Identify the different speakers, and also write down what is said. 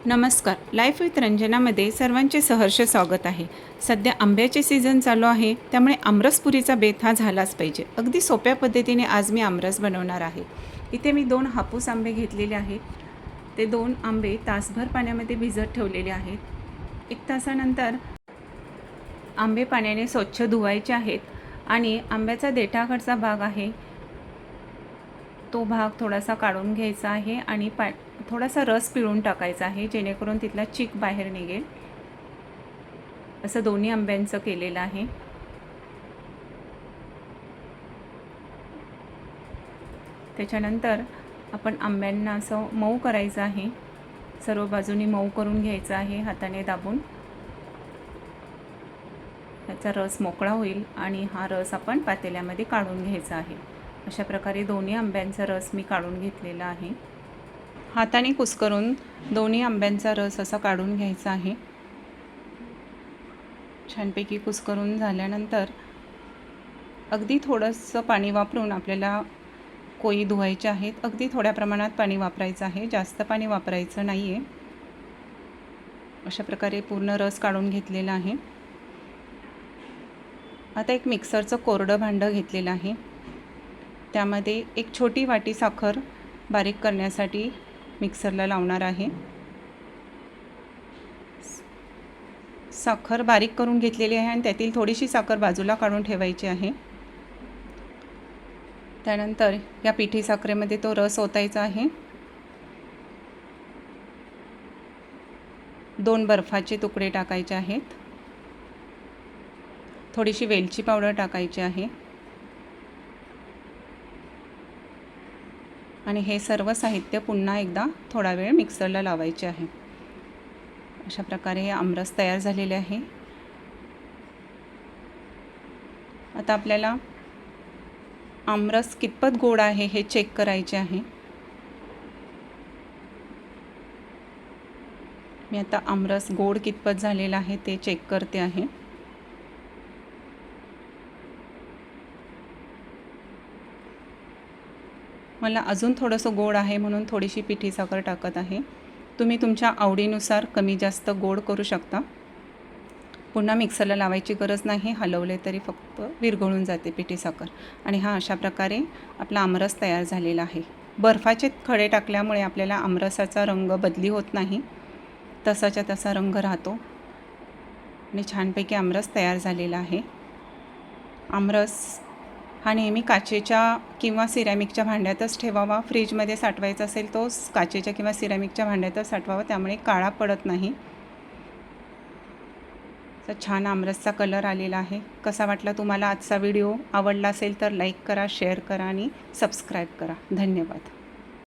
Speaker 1: नमस्कार. Life with रंजनामध्ये सर्वांचे सहर्ष स्वागत आहे. सध्या आंब्याचे सीझन चालू आहे, त्यामुळे आमरसपुरीचा बेत हा झालाच पाहिजे. अगदी सोप्या पद्धतीने आज मी आमरस बनवणार आहे. इथे मी 2 हापूस आंबे घेतलेले आहेत. ते 2 आंबे तासभर पाण्यामध्ये भिजत ठेवलेले आहेत. 1 तासानंतर आंबे पाण्याने स्वच्छ धुवायचे आहेत आणि आंब्याचा देठाकडचा भाग आहे तो भाग थोडासा काढून घ्यायचा आहे आणि थोडासा रस पिळून टाकायचा आहे, जेणेकरून तिथला चीक बाहेर निघेल. असं दोन्ही आंब्यांचं केलेलं आहे. त्याच्यानंतर आपण आंब्यांना असं मऊ करायचं आहे. सर्व बाजूनी मऊ करून घ्यायचं आहे हाताने दाबून. त्याचा रस मोकळा होईल आणि हा रस आपण पातेल्यामध्ये काढून घ्यायचा आहे. अशा प्रकारे दोन्ही आंब्यांचा रस मी काढून घेतलेला आहे. हाताने कुस्करून दोन्ही आंब्यांचा रस असा काढून घ्यायचा आहे. छानपैकी कुस्करून झाल्यानंतर अगदी थोडंसं पाणी वापरून आपल्याला कोई धुवायचे आहेत. अगदी थोड्या प्रमाणात पाणी वापरायचं आहे, जास्त पाणी वापरायचं नाही आहे. अशा प्रकारे पूर्ण रस काढून घेतलेला आहे. आता एक मिक्सरचं कोरडं भांडं घेतलेलं आहे. त्यामध्ये एक छोटी वाटी साखर बारीक करण्यासाठी मिक्सरला लावणार आहे. साखर बारीक करून घेतलेली आहे आणि त्यातील थोडीशी साखर बाजूला काढून ठेवायची आहे. त्यानंतर या पिठी साखरेमध्ये तो रस ओतायचा आहे. 2 बर्फाचे तुकडे टाकायचे आहेत. थोडीशी वेलची पावडर टाकायची आहे आणि हे सर्व साहित्य पुन्हा एकदा थोडा वेळ मिक्सरला लावायचे आहे. अशा प्रकारे हे आमरस तयार झालेले आहे. आता आपल्याला आमरस कितपत गोड आहे हे चेक करायचे आहे. मी आता आमरस गोड कितपत झालेला आहे ते चेक करते आहे. मला अजून थोडंसं गोड आहे म्हणून थोडीशी पिठी साखर टाकत आहे. तुम्ही तुमच्या आवडीनुसार कमी जास्त गोड करू शकता. पुन्हा मिक्सरला लावायची गरज नाही, हलवले तरी फक्त विरघळून जाते पिठी साखर. आणि हा अशा प्रकारे आपला आमरस तयार झालेला आहे. बर्फाचे खडे टाकल्यामुळे आपल्याला आमरसाचा रंग बदली होत नाही, तसाच्या तसा रंग राहतो आणि छानपैकी आमरस तयार झालेला आहे. आमरस हा नेहमी काचेच्या किंवा सिरॅमिकच्या भांड्यातच ठेवावा. फ्रीजमध्ये साठवायचा असेल तो काचेच्या किंवा सिरॅमिकच्या भांड्यातच साठवावा, त्यामुळे काळा पडत नाही. छान आमरसचा कलर आलेला आहे. कसा वाटला तुम्हाला आजचा व्हिडिओ? आवडला असेल तर लाईक करा, शेअर करा आणि सबस्क्राईब करा. धन्यवाद.